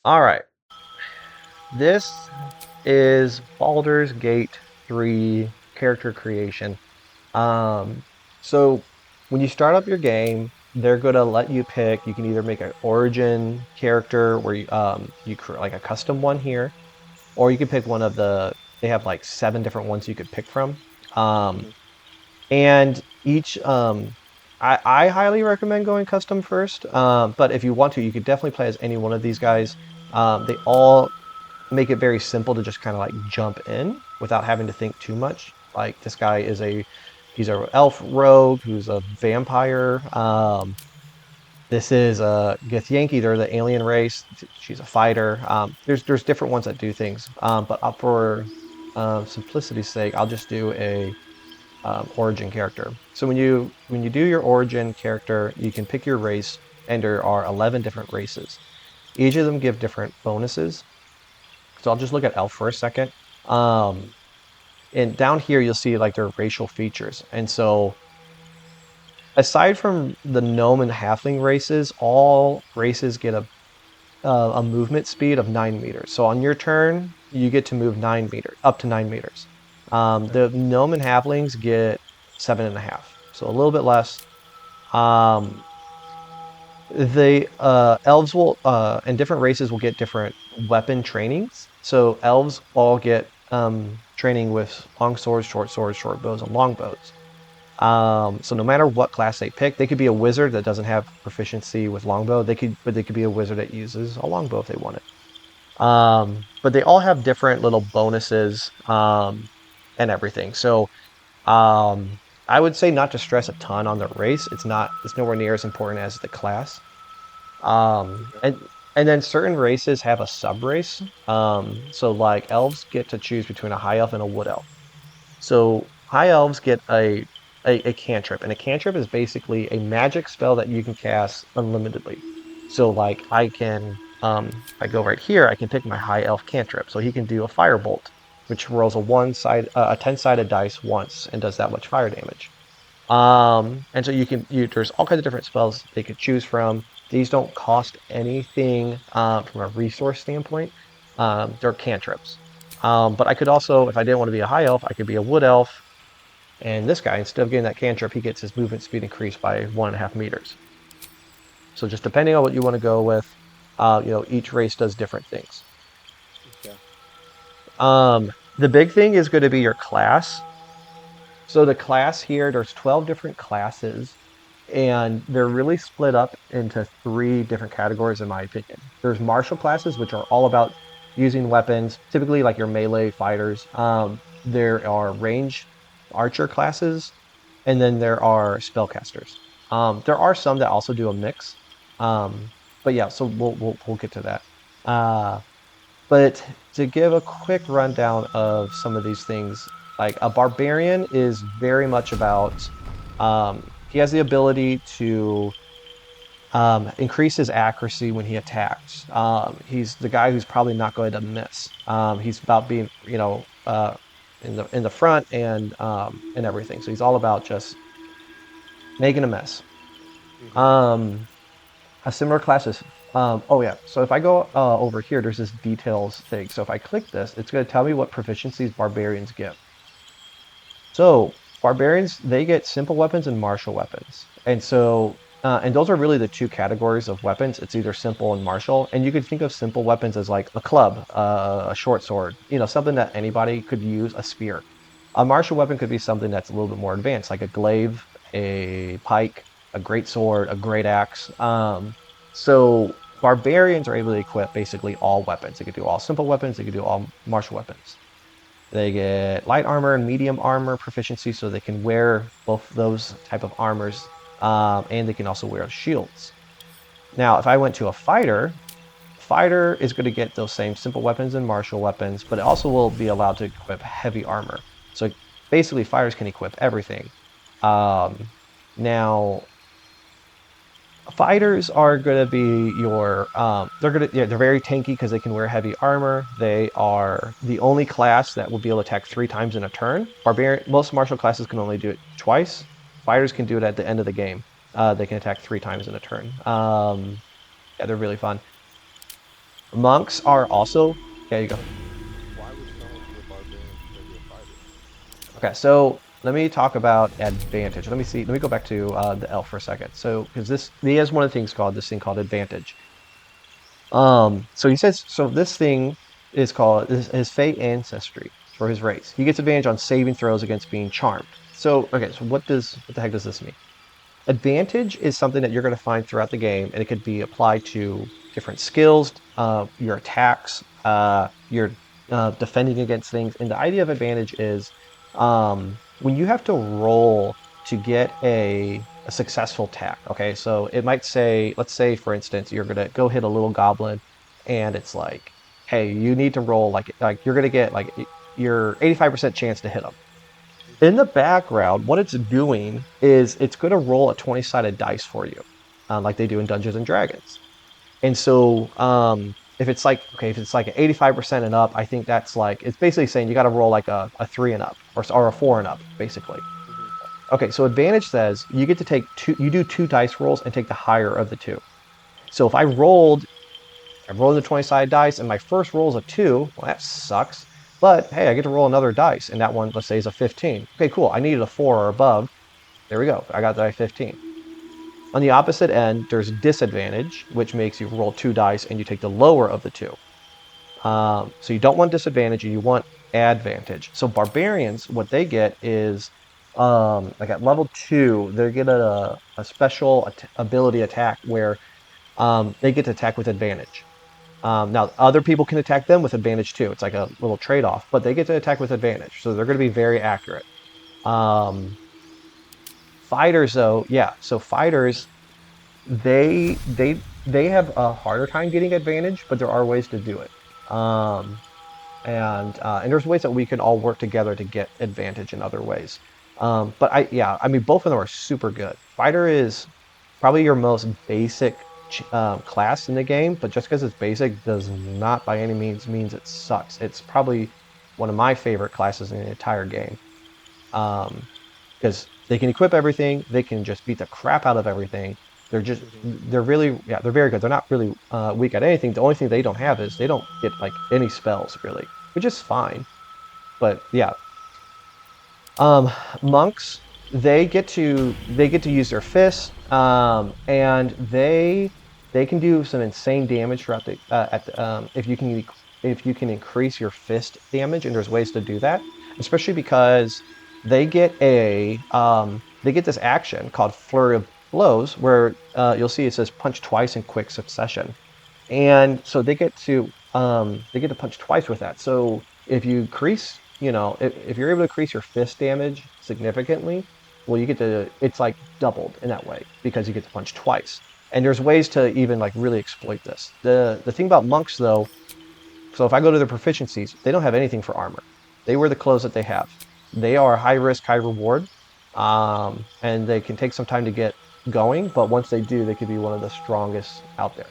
All right. This is Baldur's Gate 3 character creation. Um, so when you start up your game, they're going to let you pick. You can either make an origin character where you create like a custom one here, or you can pick one of they have like 7 different ones you could pick from. Um, Mhm. and each I highly recommend going custom first. But if you want to, you could definitely play as any one of these guys. They all make it very simple to just kind of like jump in without having to think too much. Like this guy is he's a elf rogue who's a vampire. This is Githyanki. They're the alien race. She's a fighter. There's different ones that do things. But for simplicity's sake, I'll just do a origin character. So when you do your origin character, you can pick your race, and there are 11 different races. Each of them give different bonuses. So I'll just look at elf for a second. Um, and down here you'll see like their racial features. And so aside from the gnome and halfling races, all races get a movement speed of 9 meters. So on your turn, you get to move 9 meters, up to 9 meters. Okay. The gnome and halflings get 7.5, so a little bit less. Um, the elves will and different races will get different weapon trainings. So elves all get training with long swords, short bows, and long bows. So no matter what class they pick, they could be a wizard that doesn't have proficiency with longbow. But they could be a wizard that uses a longbow if they wanted. But they all have different little bonuses and everything. So um, I would say not to stress a ton on the race. It's nowhere near as important as the class. Um, Okay. and and then certain races have a sub race. So like elves get to choose between a high elf and a wood elf. So high elves get a cantrip, and a cantrip is basically a magic spell that you can cast unlimitedly. So like if I go right here, I can pick my high elf cantrip. So he can do a firebolt, which rolls a 10-sided dice once and does that much fire damage. And so there's all kinds of different spells they could choose from. These don't cost anything from a resource standpoint. They're cantrips. But I could also, if I didn't want to be a high elf, I could be a wood elf. And this guy, instead of getting that cantrip, he gets his movement speed increased by 1.5 meters. So just depending on what you want to go with, each race does different things. Okay. The big thing is going to be your class. So the class here, there's 12 different classes, and they're really split up into 3 different categories, in my opinion. There's martial classes, which are all about using weapons, typically like your melee fighters. There are range archer classes, and then there are spellcasters. There are some that also do a mix. Um, but yeah, so we'll get to that. Uh, but to give a quick rundown of some of these things, like a barbarian is very much about he has the ability to increase his accuracy when he attacks. He's the guy who's probably not going to miss. He's about being, in the front and everything. So he's all about just making a mess. Mhm. Um, a similar class is, oh yeah, so if I go over here, there's this details thing. So if I click this, it's going to tell me what proficiencies barbarians get. So barbarians, they get simple weapons and martial weapons. And those are really the 2 categories of weapons. It's either simple and martial. And you could think of simple weapons as like a club, a short sword, something that anybody could use, a spear. A martial weapon could be something that's a little bit more advanced, like a glaive, a pike, a great sword, a great axe. So barbarians are able to equip basically all weapons. They could do all simple weapons. They could do all martial weapons. They get light armor and medium armor proficiency, so they can wear both those type of armors, and they can also wear shields. Now, if I went to a fighter is going to get those same simple weapons and martial weapons, but it also will be allowed to equip heavy armor. So basically, fighters can equip everything. Um, Now, fighters are going to be they're very tanky because they can wear heavy armor. They are the only class that will be able to attack 3 times in a turn. Most martial classes can only do it twice. Fighters can do it at the end of the game. They can attack 3 times in a turn. Yeah, they're really fun. Monks are also, yeah, you go. Why would someone be a barbarian instead of be a fighter? Okay, so let me talk about advantage. Let me see. Let me go back to the elf for a second. So, because this he has one of the things called this thing called advantage. So he says so. This thing is called his fate ancestry for his race. He gets advantage on saving throws against being charmed. So, okay, so what the heck does this mean? Advantage is something that you're going to find throughout the game, and it could be applied to different skills, your attacks, your defending against things. And the idea of advantage is when you have to roll to get a successful attack. Okay, so it might say, let's say, for instance, you're going to go hit a little goblin, and it's like, hey, you need to roll like you're going to get like your 85% chance to hit them in Mm-hmm. the background, what it's doing is it's going to roll a 20-sided dice for you, like they do in Dungeons and Dragons. And so, if it's like, okay, if it's like an 85% and up, I think that's like, it's basically saying you got to roll like a three and up or a four and up, basically. Mm-hmm. Okay, so advantage says you get to take two, you do two dice rolls and take the higher of the two. So if I'm rolling the 20-sided dice, and my first roll is a 2. Well, that sucks. But hey, I get to roll another dice, and that one, let's say, is a 15. Okay, cool. I needed a 4 or above. There we go. I got that 15. On the opposite end, there's disadvantage, which makes you roll 2 dice and you take the lower of the two. Mm-hmm. So you don't want disadvantage, and you want advantage. So barbarians, what they get is like at level 2, they get a special ability attack where they get to attack with advantage. Now, other people can attack them with advantage too. It's like a little trade off, but they get to attack with advantage. So they're going to be very accurate. Um, Fighters, though, yeah. So fighters, they have a harder time getting advantage, but there are ways to do it. Um, and there's ways that we can all work together to get advantage in other ways. But yeah, I mean, both of them are super good. Fighter is probably your most basic class in the game, but just because it's basic does not by any means it sucks. It's probably one of my favorite classes in the entire game. Um, because they can equip everything, they can just beat the crap out of everything. Mm-hmm. They're really, yeah, they're very good. They're not really weak at anything. The only thing they don't have is they don't get like any spells really, which is fine. But yeah, um, monks, they get to use their fists, and they can do some insane damage throughout the at the, if you can increase your fist damage, and there's ways to do that, especially because they get this action called flurry of blows, where you'll see it says punch twice in quick succession. And so they get to punch twice with that. So if you increase, if you're able to increase your fist damage significantly, well, you get to it's like doubled in that way because you get to punch twice. And there's ways to even like really exploit this. The thing about monks though, so if I go to their proficiencies, they don't have anything for armor. They wear the clothes that they have. They are high risk, high reward, and they can take some time to get going. But once they do, they could be one of the strongest out there.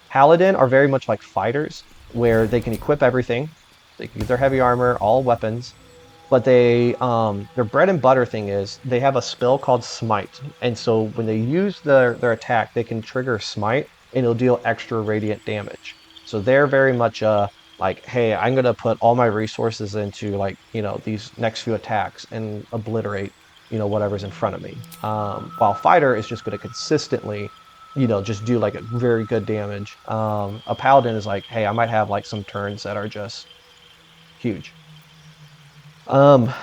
Paladin are very much like fighters, where they can equip everything. They can get their heavy armor, all weapons, but their bread and butter thing is they have a spell called Smite, and so when they use their attack, they can trigger Smite, and it'll deal extra radiant damage. So they're very much like, hey, I'm gonna put all my resources into like these next few attacks and obliterate whatever's in front of me. While fighter is just gonna consistently just do like a very good damage. A paladin is like, hey, I might have like some turns that are just huge. Um,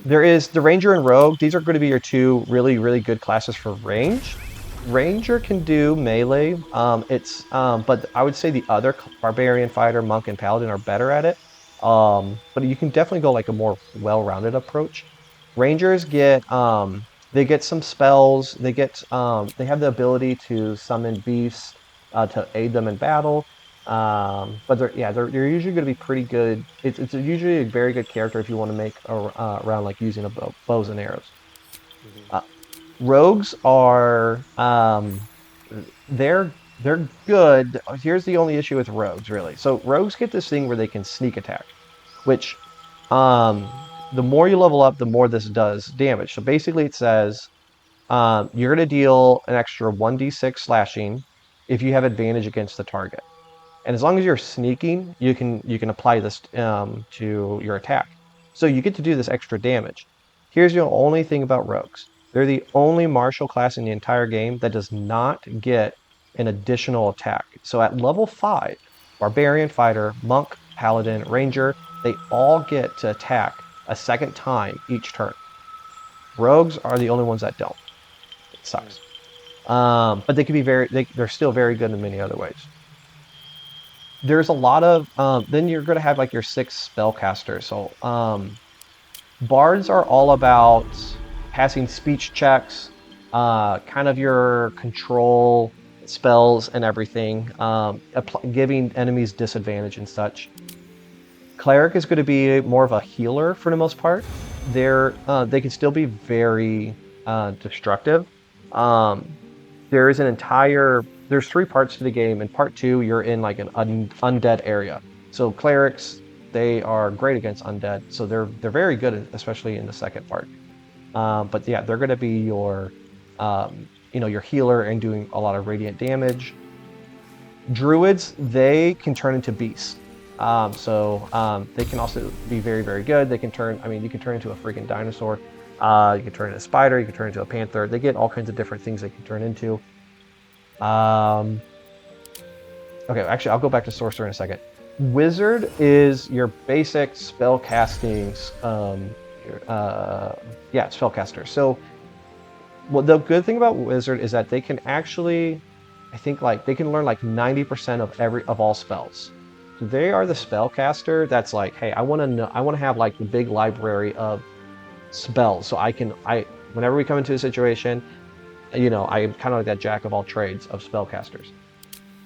there is the Ranger and Rogue. These are going to be your two really, really good classes for range. Ranger can do melee. But I would say the other Barbarian, Fighter, Monk, and Paladin are better at it. But you can definitely go like a more well-rounded approach. Rangers they get some spells. They have the ability to summon beasts to aid them in battle. But they're usually going to be pretty good. It's usually a very good character if you want to make around like using bows and arrows. Mm-hmm. Uh, Rogues are they're good. Here's the only issue with rogues really. So rogues get this thing where they can sneak attack, which the more you level up, the more this does damage. So basically, it says you're going to deal an extra 1d6 slashing if you have advantage against the target. And as long as you're sneaking, you can apply this to your attack. So you get to do this extra damage. Here's the only thing about rogues. They're the only martial class in the entire game that does not get an additional attack. So at level 5, Barbarian, Fighter, Monk, Paladin, Ranger, they all get to attack a second time each turn. Rogues are the only ones that don't. It Mm. sucks. But they can be they're still very good in many other ways. There's a lot of then you're going to have like your 6 spellcasters. So bards are all about passing speech checks, kind of your control spells and everything, giving enemies disadvantage and such. Cleric is going to be more of a healer for the most part. They can still be very destructive. Um, there is an entire there's 3 parts to the game. In part 2, you're in like an undead area. So clerics, they are great against undead. So they're very good, especially in the second part. But yeah, they're going to be your healer and doing a lot of radiant damage. Druids, they can turn into beasts. They can also be very, very good. They can turn, I mean, you can turn into a freaking dinosaur. You can turn into a spider. You can turn into a panther. They get all kinds of different things they can turn into. Um, okay, actually, I'll go back to sorcerer in a second. Wizard is your basic spell casting, spellcaster. So, well, the good thing about wizard is that they can actually, I think, like they can learn like 90% of all spells. So they are the spellcaster that's like, hey, I want to have like the big library of spells, so whenever we come into a situation, I'm kind of like that jack of all trades of spellcasters.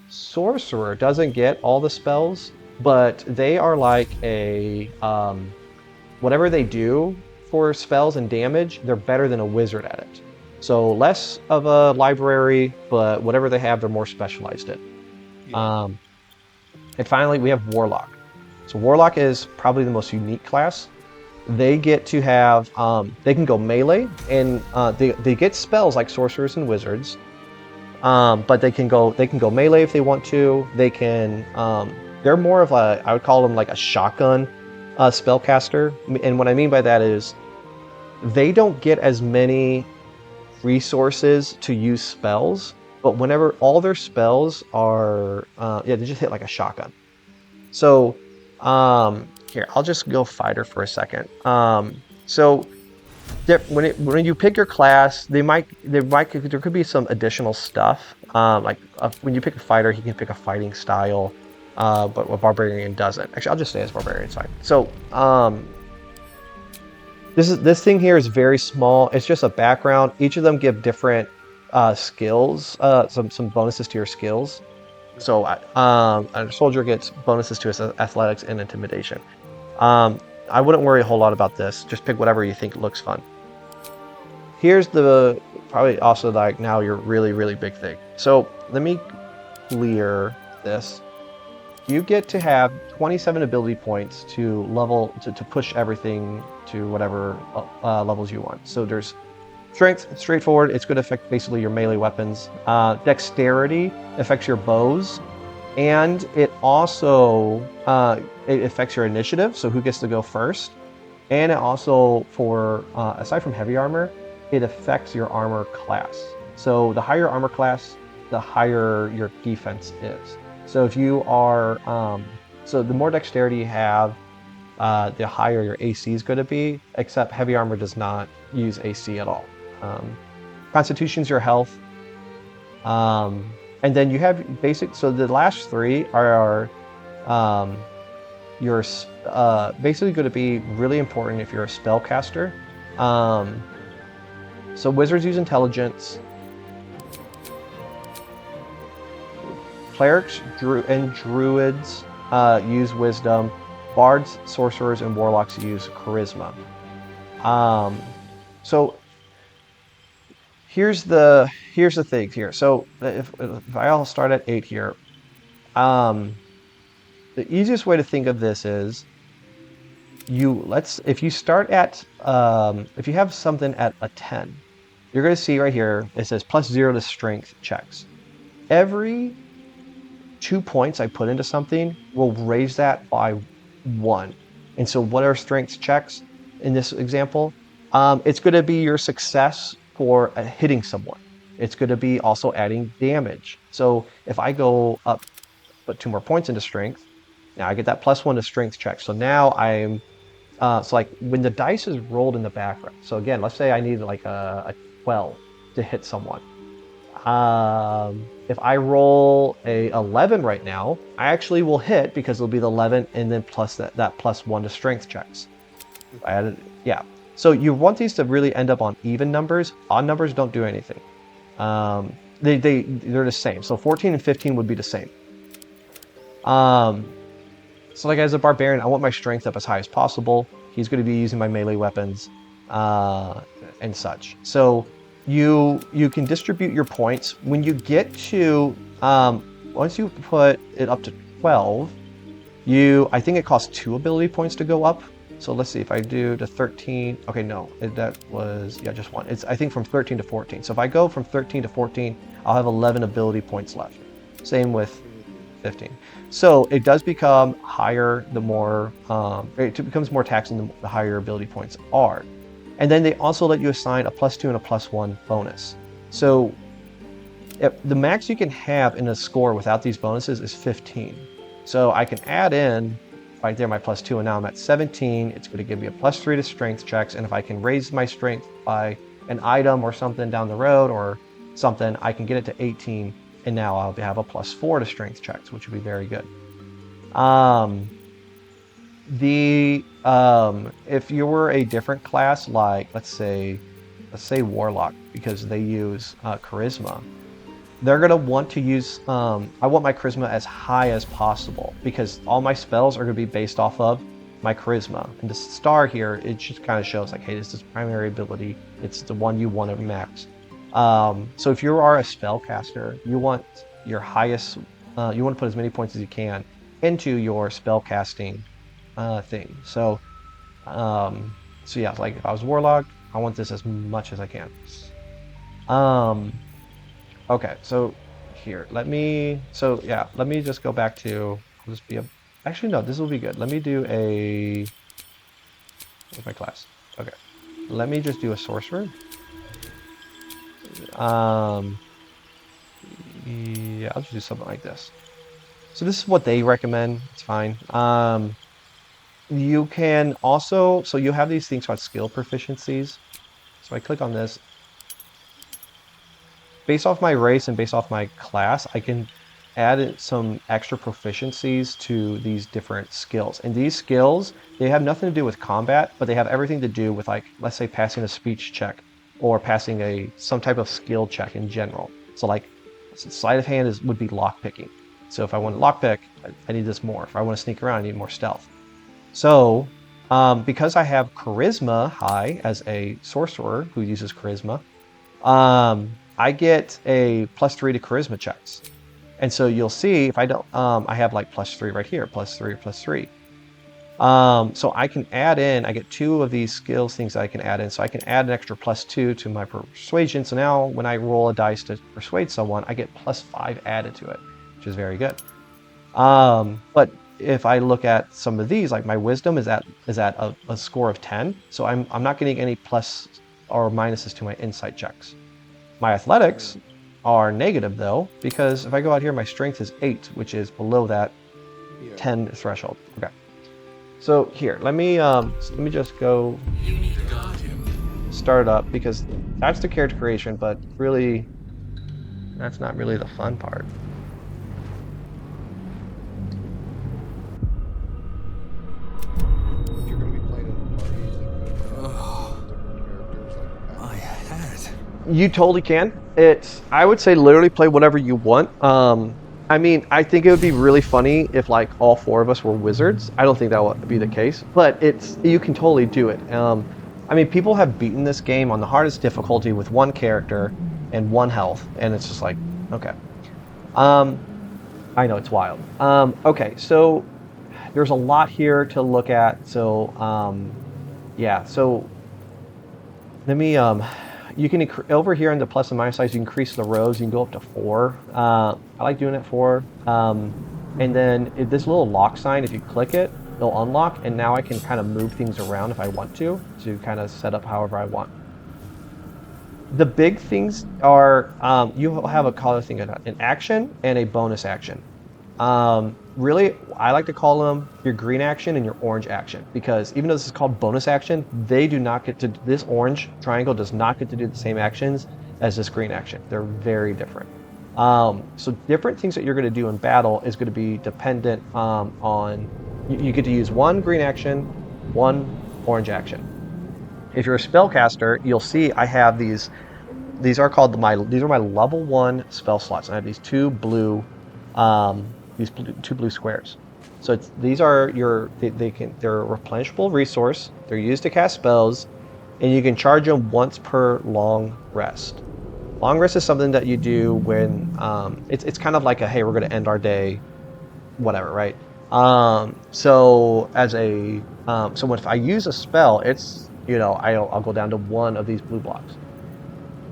Sorcerer doesn't get all the spells, but they are like whatever they do for spells and damage, they're better than a wizard at it. So less of a library, but whatever they have, they're more specialized in. Yeah. Um, and finally, we have Warlock. So Warlock is probably the most unique class. They get to have, they can go melee, and they get spells like sorcerers and wizards. But they can go melee if they want to. They're more of I would call them like a shotgun spellcaster. And what I mean by that is they don't get as many resources to use spells, but whenever all their spells are, they just hit like a shotgun. So, here, I'll just go fighter for a second. So when you pick your class, there could be some additional stuff. When you pick a fighter, he can pick a fighting style, but a barbarian doesn't. Actually, I'll just say it's barbarian side. So this thing here is very small. It's just a background. Each of them give different skills, some bonuses to your skills. Mhm. So a soldier gets bonuses to his athletics and intimidation. I wouldn't worry a whole lot about this. Just pick whatever you think looks fun. Here's the probably also like now your really, really big thing. So let me clear this. You get to have 27 ability points to push everything to whatever levels you want. So there's strength, straightforward. It's going to affect basically your melee weapons. Dexterity affects your bows, and it also it affects your initiative. So who gets to go first? And it also, for aside from heavy armor, it affects your armor class. So the higher armor class, the higher your defense is. So if you are, so the more dexterity you have, the higher your AC is going to be. Except heavy armor does not use AC at all. Um, Constitution's your health, and then you have basic. So the last 3 are um, you're basically going to be really important if you're a spellcaster. Um, so wizards use intelligence, clerics and druids use wisdom, bards, sorcerers, and warlocks use charisma. Um, so here's the thing here. So if I'll start at 8 here, um, the easiest way to think of this is if you start at if you have something at a 10, you're going to see right here it says +0 to strength checks. every 2 points I put into something will raise that by 1. And so what are strength checks in this example? It's going to be your success for hitting someone. It's going to be also adding damage. So if I go up, put 2 more points into strength, now I get that +1 to strength check. So now I'm, so like when the dice is rolled in the background. So again, let's say I need like a 12 to hit someone. If I roll a 11 right now, I actually will hit because it'll be the 11 and then plus that +1 to strength checks. I Mhm. added, yeah. So you want these to really end up on even numbers. Odd numbers don't do anything. They're the same. So 14 and 15 would be the same. Um, so like as a barbarian, I want my strength up as high as possible. He's going to be using my melee weapons, uh, and such. So you can distribute your points when you get to, once you put it up to 12. I think it costs 2 ability points to go up. So let's see if I do to 13. Okay, no, that was, yeah, just one. It's, I think, from 13 to 14. So if I go from 13 to 14, I'll have 11 ability points left. Same with Mhm. 15. So it does become higher the more, it becomes more taxing the higher ability points are. And then they also let you assign a +2 and a +1 bonus. So the max you can have in a score without these bonuses is 15. So I can add in right there my +2, and now I'm at 17. It's going to give me a +3 to strength checks. And if I can raise my strength by an item or something down the road or something, I can get it to 18. And now I'll have a +4 to strength checks, which would be very good. Um, if you were a different class, like let's say warlock, because they use charisma, they're going to want to use, I want my charisma as high as possible because all my spells are going to be based off of my charisma. And the star here, it just kind of shows like, hey, this is primary ability. It's the one you want to max. So if you are a spellcaster, you want your highest, you want to put as many points as you can into your spellcasting thing. So yeah, like if I was warlock, I want this as much as I can. Um, Okay, so here, so yeah, let me just go back to, I'll just be actually, no, this will be good. Let me do where's my class? Okay, let me just do a sorcerer. Um, yeah, I'll just do something like this. So this is what they recommend. It's fine. You can also, so you have these things called skill proficiencies. So I click on this. Based off my race and based off my class, I can add some extra proficiencies to these different skills. And these skills, they have nothing to do with combat, but they have everything to do with, like, let's say passing a speech check or passing some type of skill check in general. So like sleight of hand would be lock picking. So if I want to Mhm. lockpick, I need this more. If I want to sneak around, I need more stealth. So because I have charisma high as a sorcerer who uses charisma, I get a +3 to charisma checks. And so you'll see if I don't, I have like +3 right here, +3, +3. So I can add in, I get 2 of these skills things I can add in. So I can add an extra +2 to my persuasion. So now when I roll a dice to persuade someone, I get +5 added to it, which is very good. But if I look at some of these, like my wisdom is at a score of 10. So I'm not getting any plus or minuses to my insight checks. My athletics Mhm. are negative though, because if I go out here, my strength is 8, which is below that Yeah. 10 threshold. Okay. So here, let me just go start it up because that's the character creation, but really that's not really the fun part. If you're gonna be playing in a party, is it good to have multiple different characters like a My paladin? hat. You totally can. I would say literally play whatever you want. I mean, I think it would be really funny if like all 4 of us were wizards. I don't think that would be the case, but you can totally do it. I mean, people have beaten this game on the hardest difficulty with 1 character and 1 health, and it's just like, okay. Um, I know it's wild. Okay, so there's a lot here to look at. So, yeah. So let me you can over here in the plus and minus size, you increase the rows. You can go up to 4. I like doing it 4. And then this little lock sign, if you click it, it'll unlock. And now I can kind of move things around if I want to kind of set up however I want. The big things are you have a color thing, an action and a bonus action. Really, I like to call them your green action and your orange action, because even though this is called bonus action, they do not get to, this orange triangle does not get to do the same actions as this green action. They're very different. So different things that you're going to do in battle is going to be dependent on, you get to use one green action, one orange action. If you're a spellcaster, you'll see I have these are called these are my level 1 spell slots. And I have these two blue squares. So these are they're a replenishable resource. They're used to cast spells, and you can charge them once per long rest. Long rest is something that you do when it's kind of like a, hey, we're going to end our day, whatever, right? So as a so if I use a spell, it's, I'll go down to one of these blue blocks.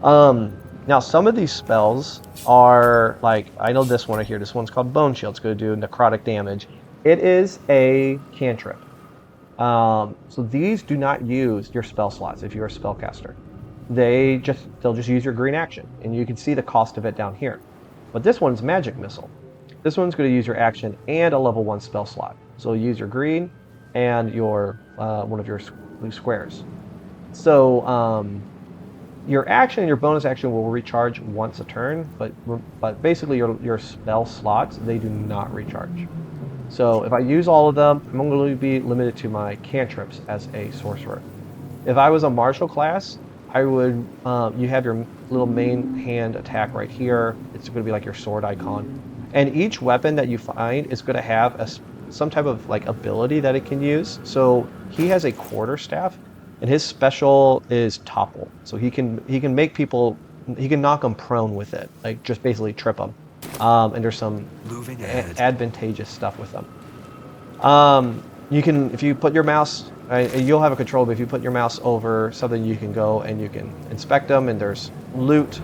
Now some of these spells are like, I know this one right here. This one's called Bone Shield. It's going to do necrotic damage. It is a cantrip. So these do not use your spell slots if you're a spellcaster. They'll just use your green action, and you can see the cost of it down here. But this one's Magic Missile. This one's going to use your action and a level 1 spell slot. So use your green and your one of your blue squares. So your action and your bonus action will recharge once a turn, but basically your spell slots, they do not recharge. So if I use all of them, I'm going to be limited to my cantrips as a sorcerer. If I was a martial class, I would, you have your little main hand attack right here. It's going to be like your sword icon. And each weapon that you find is going to have some type of like ability that it can use. So he has a quarterstaff, and his special is topple. So he can make people, he can knock them prone with it, like just basically trip them. And there's some advantageous stuff with them. You can, if you put your mouse, you'll have a control, but if you put your mouse over something, you can go and you can inspect them, and there's loot.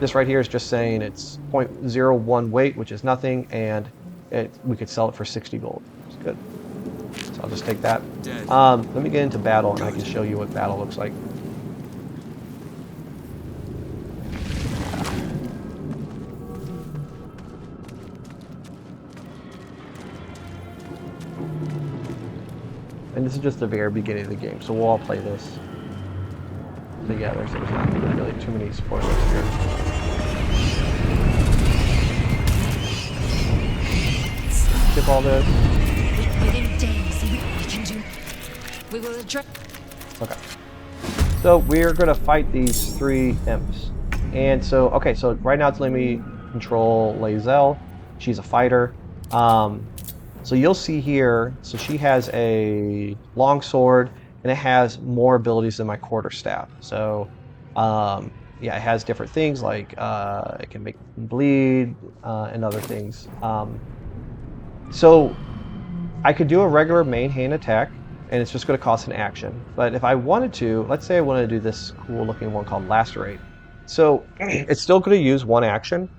This right here is just saying it's 0.01 weight, which is nothing, and we could sell it for 60 gold. It's good. So I'll just take that. Let me get into battle, and I can show you what battle looks like. And this is just the very beginning of the game, so we'll all play this together, so there's not really too many spoilers here. Skip all this. Within days, see what we can do. We will address. Okay. So we're going to fight these 3 imps. And so, okay, so right now it's letting me control Lae'zel. She's a fighter. So you'll see here, so she has a long sword, and it has more abilities than my quarterstaff. So, yeah, it has different things, like it can make them bleed and other things. So I could do a regular main hand attack, and it's just going to cost an action. But if I wanted to, let's say I wanted to do this cool looking one called Lacerate. So it's still going to use one action.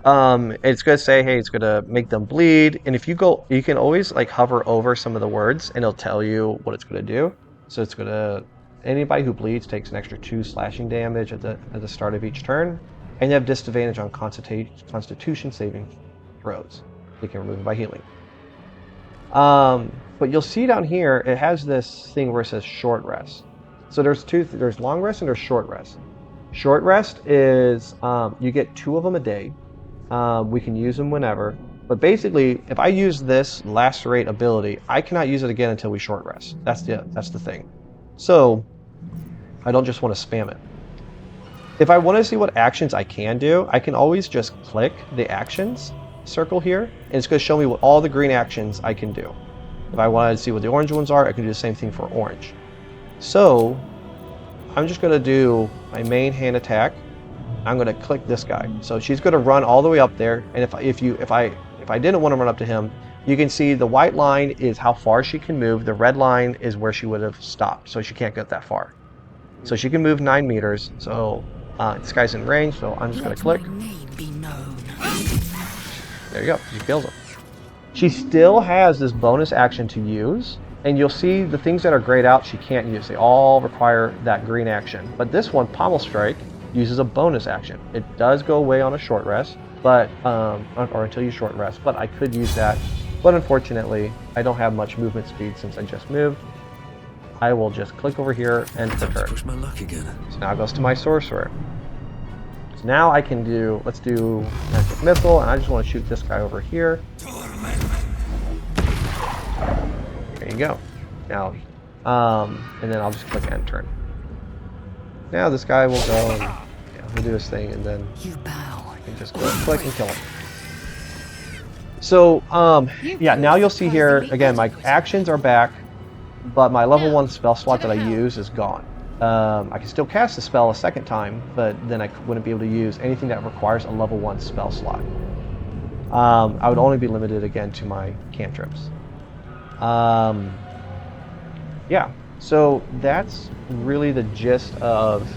It's going to say, hey, it's going to make them bleed. And if you go, you can always like hover over some of the words, and it'll tell you what it's going to do. So it's going to, anybody who bleeds takes an extra 2 slashing damage at the start of each turn, and you have disadvantage on Constitution saving throws. You can remove it by healing. But you'll see down here, it has this thing where it says short rest. So there's long rest and there's short rest. Short rest is you get 2 of them a day. We can use them whenever, but basically, if I use this Lacerate ability, I cannot use it again until we short rest. That's the thing. So I don't just want to spam it. If I want to see what actions I can do, I can always just click the actions circle here, and it's going to show me what all the green actions I can do. If I wanted to see what the orange ones are, I can do the same thing for orange. So I'm just going to do my main hand attack. I'm going to click this guy. So she's going to run all the way up there, and if I didn't want to run up to him, you can see the white line is how far she can move. The red line is where she would have stopped, so she can't get that far. So she can move 9 meters. So this guy's in range, so I'm just going to click. Let my name be known. There you go. She kills him. She still has this bonus action to use, and you'll see the things that are grayed out she can't use. They all require that green action. But this one, Pommel Strike, uses a bonus action. It does go away on a short rest, but or until you short rest. But I could use that. But unfortunately, I don't have much movement speed since I just moved. I will just click over here and return. Push my luck again. So now it goes to my sorcerer. So now I can do, let's do magic missile, and I just want to shoot this guy over here. There you go. Now, and then I'll just click end turn. Now this guy will go and he'll do his thing, and then You bow. I can just go and click and kill him. So, yeah, now you'll see here, again, my actions are back, but my level 1 spell slot that I use is gone. I can still cast the spell a second time, but then I wouldn't be able to use anything that requires a level 1 spell slot. I would only be limited again to my cantrips. Yeah, so that's really the gist of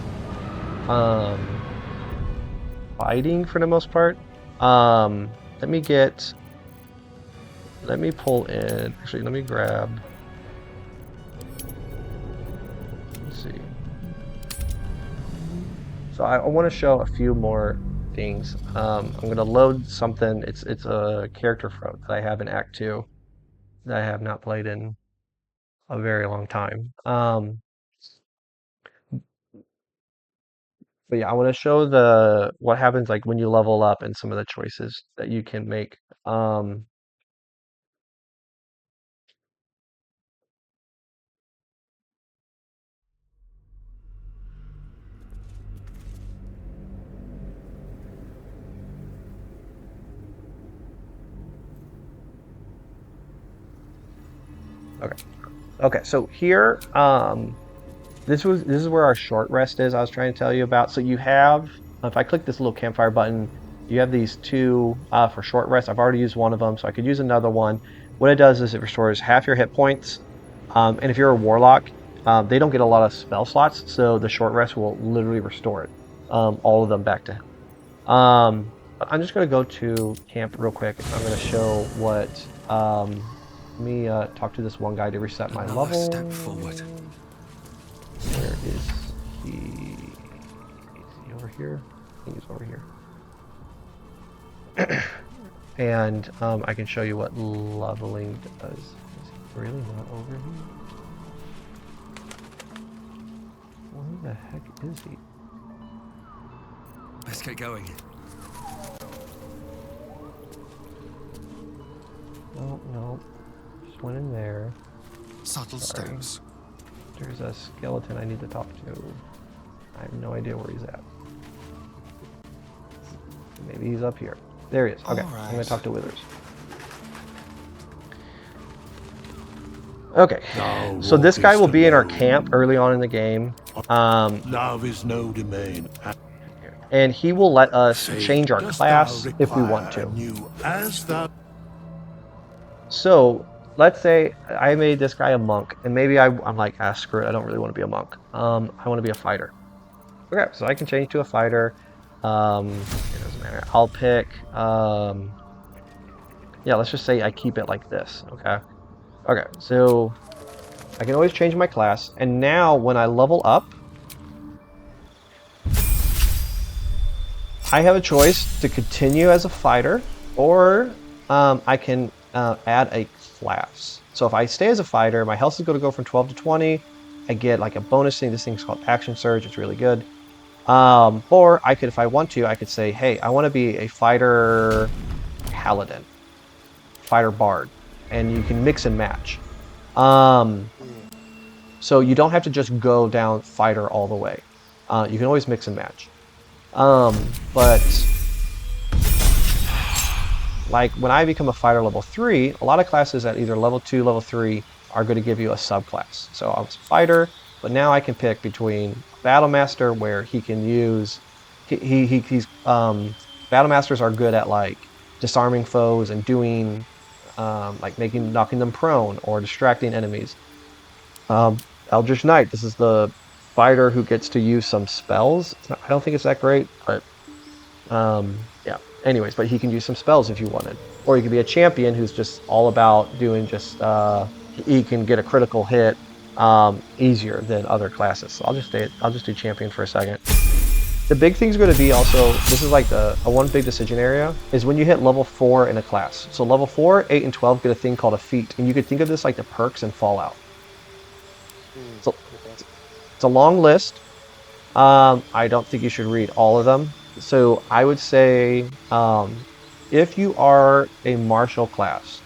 fighting for the most part. Let me pull in, actually let me grab, let's see. So I want to show a few more things. I'm going to load something, it's a character that I have in Act 2 that I have not played in a very long time. But yeah, I want to show what happens like when you level up and some of the choices that you can make. Okay, so here, this is where our short rest is. I was trying to tell you about. So you have, if I click this little campfire button, you have these two for short rest. I've already used one of them, so I could use another one. What it does is it restores half your hit points, and if you're a warlock, they don't get a lot of spell slots, so the short rest will literally restore it, all of them back to him. I'm just going to go to camp real quick. I'm going to show what. Let me talk to this one guy to reset my Another level. step forward. Where is he? Is he over here? I think he's over here. And I can show you what leveling does. Is he really not over here? Where the heck is he? Let's get going. No. Just went in there. Subtle Sorry. steps. There's a skeleton I need to talk to. I have no idea where he's at. Maybe he's up here. There he is. Okay, I'm going to talk to Withers. Okay, so this guy will be in our camp early on in the game. Love is no domain. And he will let us change our class if we want to. So let's say I made this guy a monk, and maybe I'm like, screw it, I don't really want to be a monk. I want to be a fighter. Okay, so I can change to a fighter. It doesn't matter. I'll pick, yeah, let's just say I keep it like this, okay? Okay, so I can always change my class, and now when I level up, I have a choice to continue as a fighter, or I can add a class. So if I stay as a fighter, my health is going to go from 12 to 20. I get like a bonus thing. This thing's called Action Surge. It's really good. Or I could, if I want to, I could say, hey, I want to be a fighter paladin, fighter bard, and you can mix and match. So you don't have to just go down fighter all the way. You can always mix and match. But like when I become a fighter level 3, a lot of classes at either level 2, level 3 are going to give you a subclass. So I was a fighter, but now I can pick between Battle Master, where he can use Battle Masters are good at like disarming foes and doing like knocking them prone or distracting enemies. Eldritch Knight, this is the fighter who gets to use some spells. I don't think it's that great, but yeah. Anyways, but he can use some spells if you wanted, or you could be a champion who's just all about doing just he can get a critical hit easier than other classes. So I'll just do champion for a second. The big thing's going to be also, this is like a one big decision area, is when you hit level 4 in a class. So level 4, 8, and 12 get a thing called a feat, and you could think of this like the perks in Fallout. So it's a long list. I don't think you should read all of them. So I would say if you are a martial class,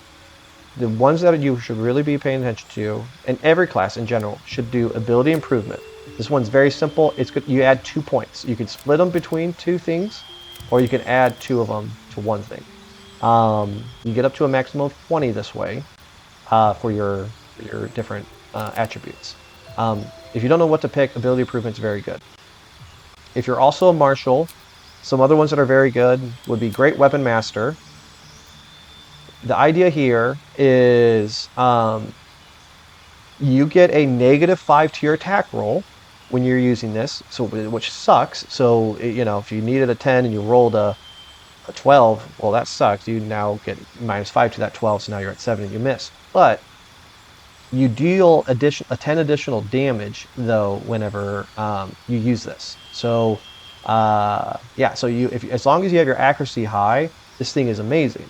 the ones that you should really be paying attention to, and every class in general, should do ability improvement. This one's very simple. It's good. You add 2 points. You can split them between 2 things, or you can add 2 of them to 1 thing. You get up to a maximum of 20 this way for your different attributes. If you don't know what to pick, ability improvement is very good. If you're also a martial, some other ones that are very good would be Great Weapon Master. The idea here is you get a -5 to your attack roll when you're using this, so which sucks. So if you needed a 10 and you rolled a 12, well, that sucks. You now get -5 to that 12, so now you're at 7 and you missed. But you deal a 10 additional damage though whenever you use this. So yeah, so as long as you have your accuracy high, this thing is amazing.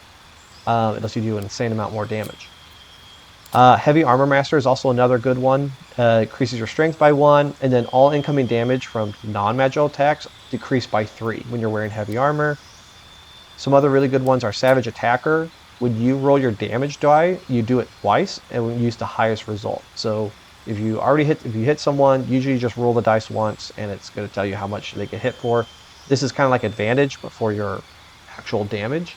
It lets you do an insane amount more damage. Heavy Armor Master is also another good one. Increases your strength by 1, and then all incoming damage from non-magical attacks decrease by 3 when you're wearing heavy armor. Some other really good ones are Savage Attacker. When you roll your damage die, you do it twice and use the highest result. So if you hit someone, usually you just roll the dice once and it's going to tell you how much they get hit for. This is kind of like advantage, but for your actual damage.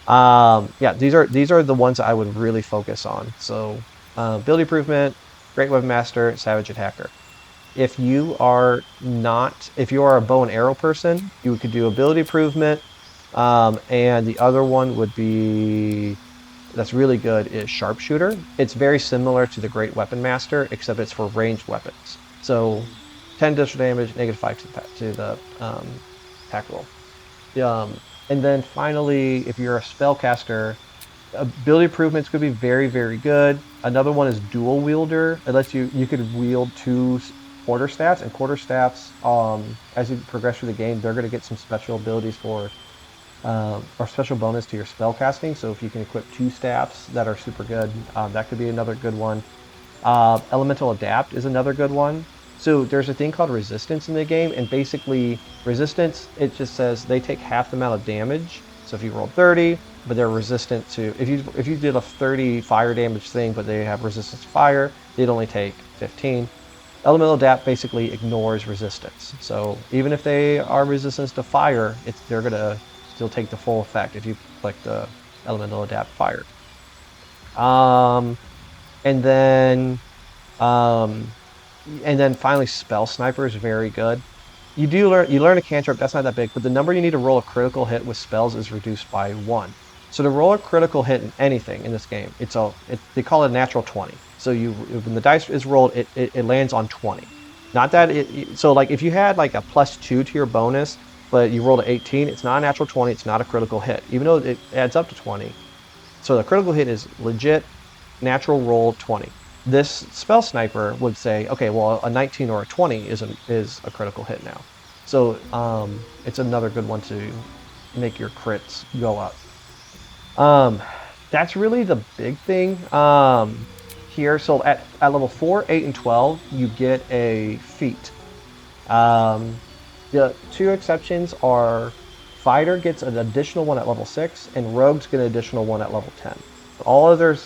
Yeah, these are the ones that I would really focus on. So ability improvement, Great Weapon Master, Savage Attacker. If you are a bow and arrow person, you could do ability improvement. And the other one would be, that's really good, is Sharpshooter. It's very similar to the Great Weapon Master, except it's for ranged weapons. So 10 additional damage, -5 to the attack roll. And then finally, if you're a spellcaster, ability improvements could be very, very good. Another one is Dual Wielder. It lets you could wield 2 quarterstaffs, and quarterstaffs, as you progress through the game, they're going to get some special abilities for or special bonus to your spell casting. So if you can equip 2 staffs that are super good, that could be another good one. Elemental Adapt is another good one. So there's a thing called resistance in the game, and basically resistance, it just says they take half the amount of damage. So if you roll 30, but they're resistant to, if you did a 30 fire damage thing, but they have resistance to fire, they'd only take 15. Elemental Adapt basically ignores resistance. So even if they are resistant to fire, they're gonna still take the full effect if you click the Elemental Adapt Fire. And then finally, Spell Sniper is very good. You learn a cantrip, that's not that big, but the number you need to roll a critical hit with spells is reduced by 1. So to roll a critical hit in anything in this game, they call it a natural 20. So when the dice is rolled, it lands on 20. Not that so like if you had like a +2 to your bonus, but you rolled an 18, it's not a natural 20, it's not a critical hit, even though it adds up to 20. So the critical hit is legit natural roll 20. This Spell Sniper would say, okay, well, a 19 or a 20 is a critical hit now. So it's another good one to make your crits go up. That's really the big thing here. So at level 4, 8, and 12, you get a feat. The 2 exceptions are Fighter gets an additional one at level 6, and Rogues get an additional one at level 10. All other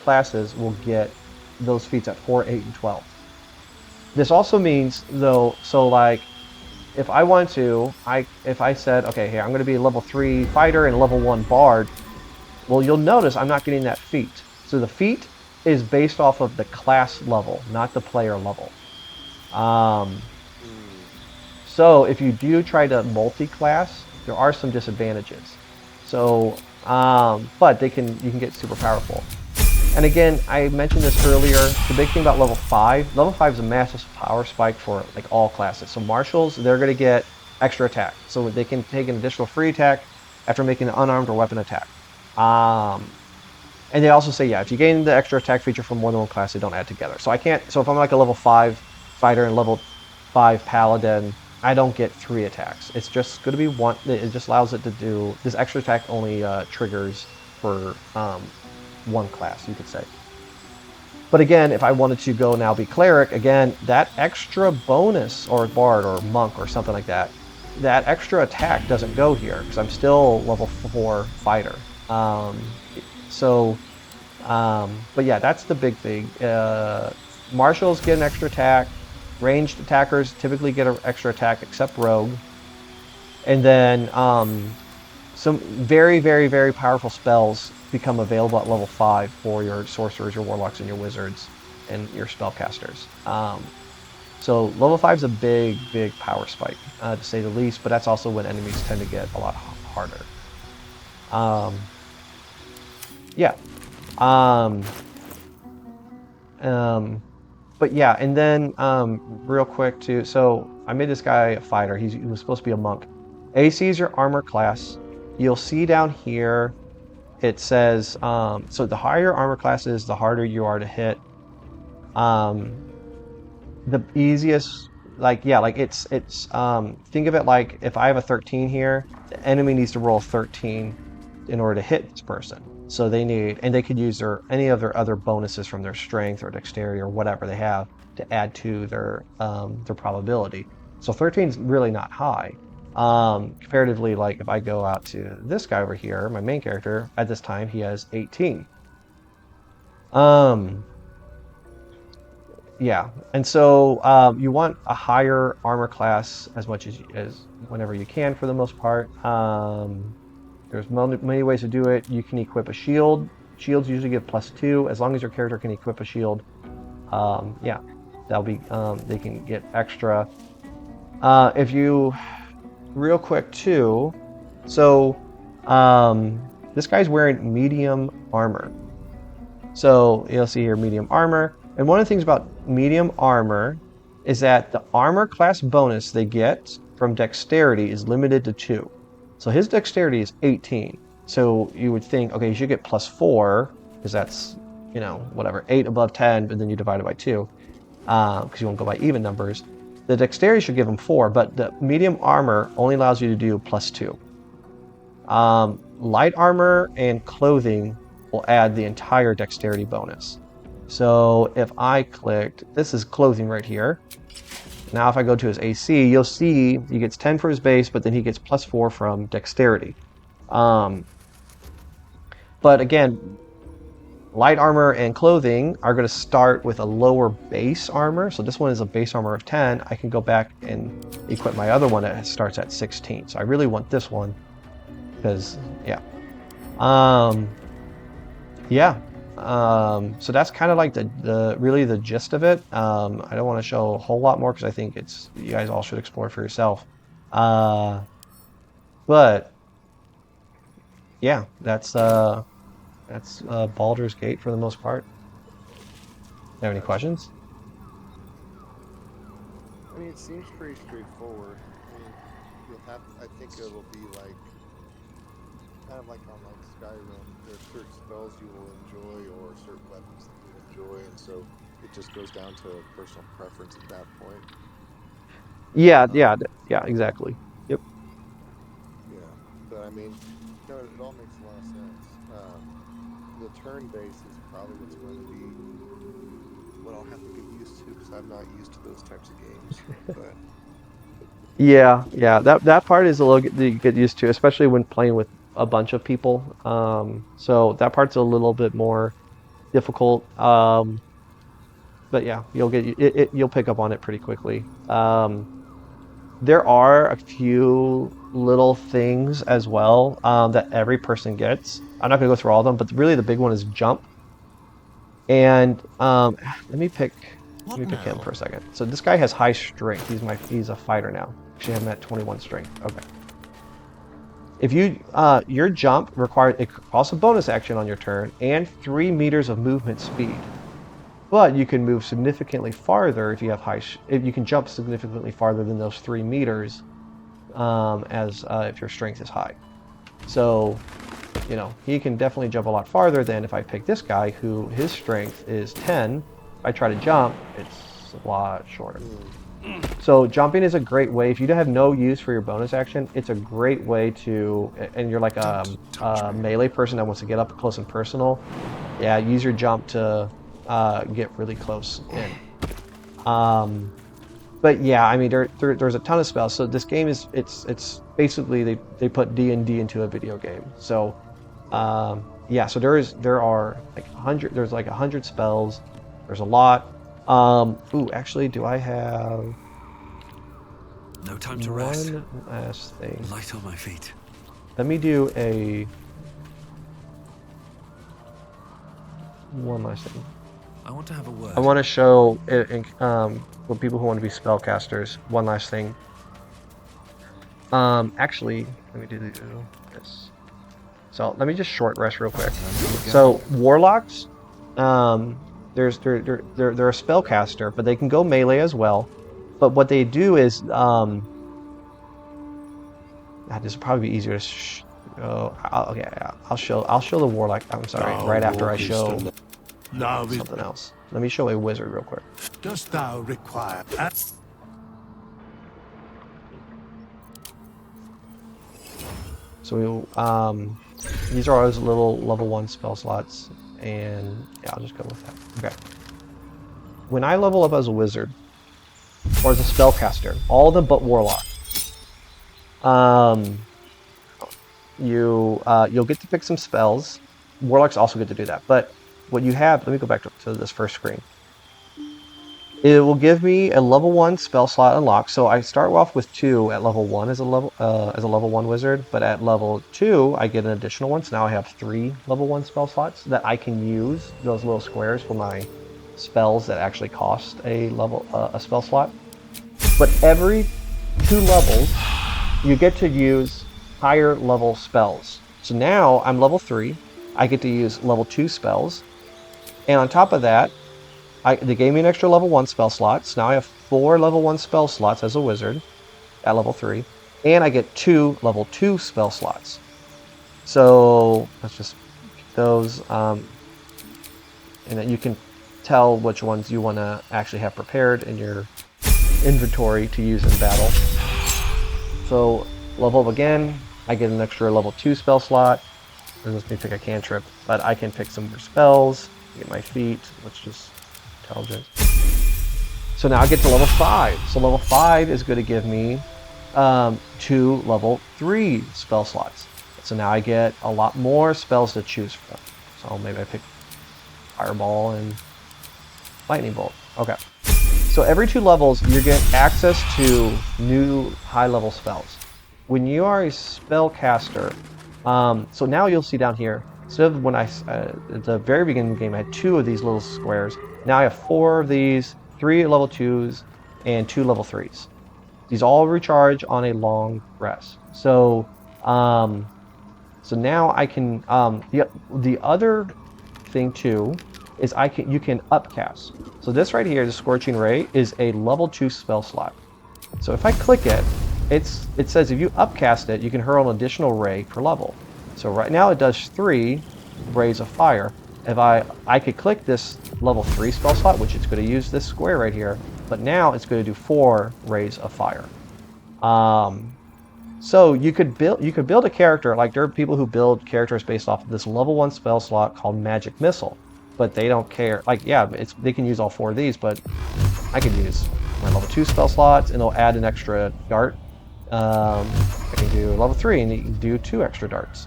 classes will get those feats at 4, 8, and 12. This also means, though, so like, if I want to, if I said, okay, here, I'm going to be a level 3 Fighter and a level 1 Bard, well, you'll notice I'm not getting that feat. So the feat is based off of the class level, not the player level. So if you do try to multi-class, there are some disadvantages. So, but you can get super powerful. And again, I mentioned this earlier, the big thing about level 5 is a massive power spike for like all classes. So marshals, they're going to get extra attack. So they can take an additional free attack after making an unarmed or weapon attack. And they also say, yeah, if you gain the extra attack feature from more than one class, they don't add together. So I can't, so if I'm like a level 5 fighter and level 5 paladin, I don't get 3 attacks. It's just going to be one, it just allows it to do, this extra attack only triggers for one class, you could say. But again, if I wanted to go now be cleric, again, that extra bonus, or bard or monk or something like that, that extra attack doesn't go here because I'm still level 4 fighter. But yeah, that's the big thing. Marshals get an extra attack. Ranged attackers typically get an extra attack, except rogue. And then some very, very, very powerful spells become available at level 5 for your sorcerers, your warlocks, and your wizards, and your spellcasters. So level 5 is a big, big power spike, to say the least, but that's also when enemies tend to get a lot harder. Yeah. But yeah, and then real quick too, so I made this guy a fighter. He was supposed to be a monk. AC is your armor class. You'll see down here, it says, so the higher your armor class is, the harder you are to hit. The easiest, like, yeah, like it's think of it like if I have a 13 here, the enemy needs to roll 13 in order to hit this person. So they need, and they could use any of their other bonuses from their strength or dexterity or whatever they have to add to their probability. So 13 is really not high. Comparatively, like if I go out to this guy over here, my main character, at this time he has 18. Yeah, and so you want a higher armor class as much as whenever you can, for the most part. There's many ways to do it. You can equip a shield. Shields usually give +2 as long as your character can equip a shield. Yeah, that'll be they can get extra. If you real quick too, so this guy's wearing medium armor. So you'll see here medium armor. And one of the things about medium armor is that the armor class bonus they get from dexterity is limited to 2. So his dexterity is 18. So you would think, okay, you should get +4, because that's, you know, whatever, 8 above 10, but then you divide it by 2, because you won't go by even numbers. The dexterity should give him 4, but the medium armor only allows you to do +2. Light armor and clothing will add the entire dexterity bonus. So if I clicked, this is clothing right here. Now if I go to his AC, you'll see he gets 10 for his base, but then he gets +4 from dexterity. But again, light armor and clothing are going to start with a lower base armor. So this one is a base armor of 10. I can go back and equip my other one that starts at 16. So I really want this one because, yeah. So that's kind of like really the gist of it. I don't want to show a whole lot more because I think you guys all should explore for yourself. But yeah, that's Baldur's Gate for the most part. Have any questions? I mean, it seems pretty straightforward. I mean, I think it will be like, kind of like on like Skyrim, there's certain spells you will enjoy or certain weapons that you enjoy, and so it just goes down to personal preference at that point. Yeah, exactly. Yep. Yeah, but I mean, no, it all makes a lot of sense. The turn base is probably what's going to be what I'll have to get used to because I'm not used to those types of games. But Yeah, that part is a little to get used to, especially when playing with a bunch of people. So that part's a little bit more difficult. But yeah, you'll pick up on it pretty quickly. There are a few little things as well that every person gets. I'm not going to go through all of them, but really the big one is jump. And let me pick him for a second. So this guy has high strength. He's a fighter now. Actually, I have him at 21 strength. Okay. If you your jump requires it costs a bonus action on your turn and 3 meters of movement speed. But you can move significantly farther if you have if you can jump significantly farther than those 3 meters, as if your strength is high. So, you know, he can definitely jump a lot farther than if I pick this guy who his strength is 10. If I try to jump, it's a lot shorter. So jumping is a great way. If you have no use for your bonus action, it's a great way to, and you're like a melee person that wants to get up close and personal. Yeah, use your jump to get really close in. But yeah, I mean, there's a ton of spells. So this game is, it's basically they put D&D into a video game. So yeah, so there are like 100. There's like 100 spells. There's a lot. Ooh, actually, do I have No time to rest. one last thing? Light on my feet. Let me do one last thing. I want to have a word. I want to show for people who want to be spellcasters. One last thing. Actually, let me do this. So let me just short rest real quick. So warlocks, they're a spellcaster, but they can go melee as well. But what they do is, this will probably be easier to I'll show the warlock. I'm sorry, right after I show something else. Let me show a wizard real quick. Dost thou require that? So these are all those little level 1 spell slots, and yeah, I'll just go with that. Okay. When I level up as a wizard or as a spellcaster, all of them but warlock, you'll get to pick some spells. Warlocks also get to do that, but what you have, let me go back to this first screen. It will give me a level 1 spell slot unlocked. So I start off with 2 at level 1 as a level 1 wizard, but at level 2 I get an additional one. So now I have 3 level 1 spell slots that I can use, those little squares, for my spells that actually cost a spell slot. But every 2 levels you get to use higher level spells. So now I'm level 3. I get to use level 2 spells. And on top of that, they gave me an extra level 1 spell slot. So now I have 4 level 1 spell slots as a wizard at level 3. And I get 2 level 2 spell slots. So let's just pick those. And then you can tell which ones you want to actually have prepared in your inventory to use in battle. So level up again, I get an extra level 2 spell slot. Let me pick a cantrip, but I can pick some more spells. Get my feet. Let's just intelligence. So now I get to level 5. So level 5 is going to give me 2 level 3 spell slots. So now I get a lot more spells to choose from. So maybe I pick Fireball and Lightning Bolt. Okay. So every 2 levels, you get access to new high-level spells. When you are a spellcaster, so now you'll see down here, instead of when at the very beginning of the game, I had 2 of these little squares. Now I have 4 of these, 3 level 2s, and 2 level 3s. These all recharge on a long rest. So, so now I can. The other thing too is you can upcast. So this right here, the Scorching Ray, is a level 2 spell slot. So if I click it, it says if you upcast it, you can hurl an additional ray per level. So right now it does 3 rays of fire. If I could click this level 3 spell slot, which it's going to use this square right here, but now it's going to do 4 rays of fire. So you could build a character, like there are people who build characters based off of this level 1 spell slot called Magic Missile, but they don't care. Like, yeah, they can use all 4 of these, but I could use my level 2 spell slots, and it'll add an extra dart. I can do level 3, and you can do 2 extra darts.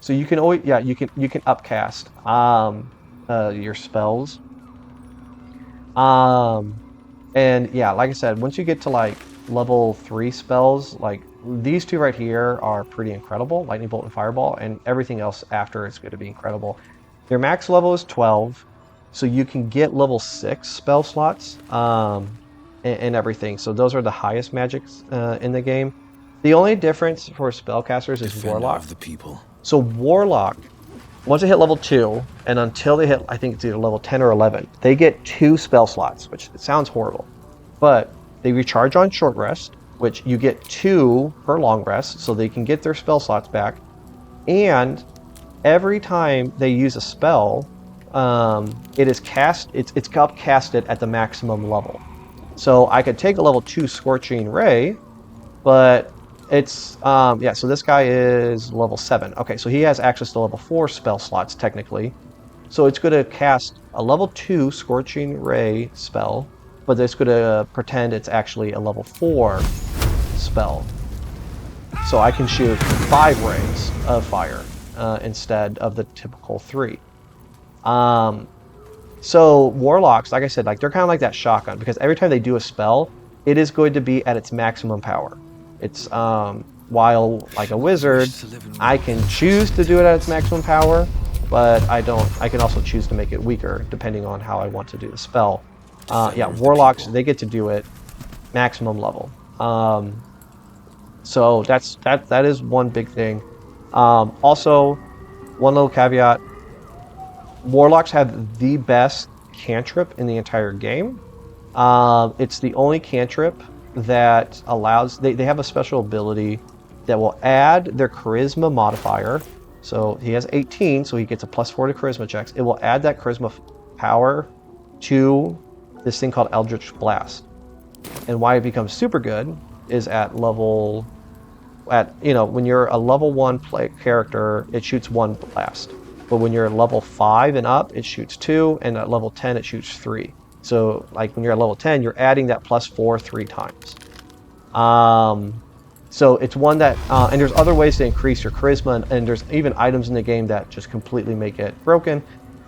So you can always, yeah, you can upcast your spells. And yeah, like I said, once you get to like level 3 spells, like these 2 right here are pretty incredible, Lightning Bolt and Fireball, and everything else after is going to be incredible. Their max level is 12, so you can get level 6 spell slots and everything. So those are the highest magics in the game. The only difference for spellcasters is Defender Warlock. of the people. So Warlock, once they hit level 2, and until they hit, I think it's either level 10 or 11, they get 2 spell slots, which it sounds horrible. But they recharge on short rest, which you get 2 per long rest, so they can get their spell slots back. And every time they use a spell, it is cast. It's upcasted at the maximum level. So I could take a level 2 Scorching Ray, but it's yeah. So this guy is level 7. Okay, so he has access to level 4 spell slots technically. So it's going to cast a level 2 Scorching Ray spell, but it's going to pretend it's actually a level 4 spell. So I can shoot 5 rays of fire instead of the typical 3. So Warlocks, like I said, like they're kind of like that shotgun because every time they do a spell, it is going to be at its maximum power. It's while like a wizard, I can choose to do it at its maximum power, but I don't. I can also choose to make it weaker depending on how I want to do the spell. Yeah, Warlocks, they get to do it maximum level. So that is one big thing. Also, one little caveat: Warlocks have the best cantrip in the entire game. It's the only cantrip that allows, they have a special ability that will add their charisma modifier. So he has 18, so he gets a +4 to charisma checks. It will add that charisma power to this thing called Eldritch Blast. And why it becomes super good is at level, when you're a level 1 character, it shoots 1 blast. But when you're level 5 and up, it shoots 2, and at level 10, it shoots 3. So, like, when you're at level 10, you're adding that +4 3 times. So it's one that, and there's other ways to increase your charisma, and there's even items in the game that just completely make it broken.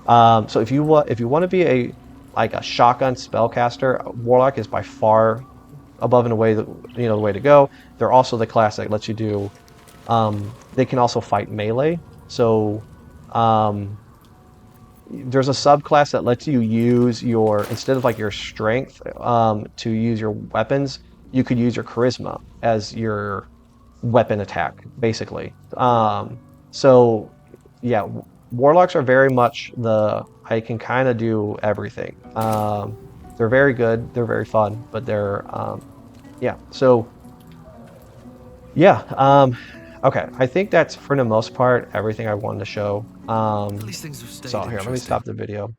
So if you want to be a shotgun spellcaster, Warlock is by far above and away the way to go. They're also the class that lets you do. They can also fight melee. So there's a subclass that lets you use your, instead of like your strength to use your weapons, you could use your charisma as your weapon attack, basically. So yeah, Warlocks are very much I can kind of do everything. They're very good, they're very fun, but they're yeah. So yeah, okay. I think that's for the most part everything I wanted to show. At least things have stayed So here, let me interesting. stop the video.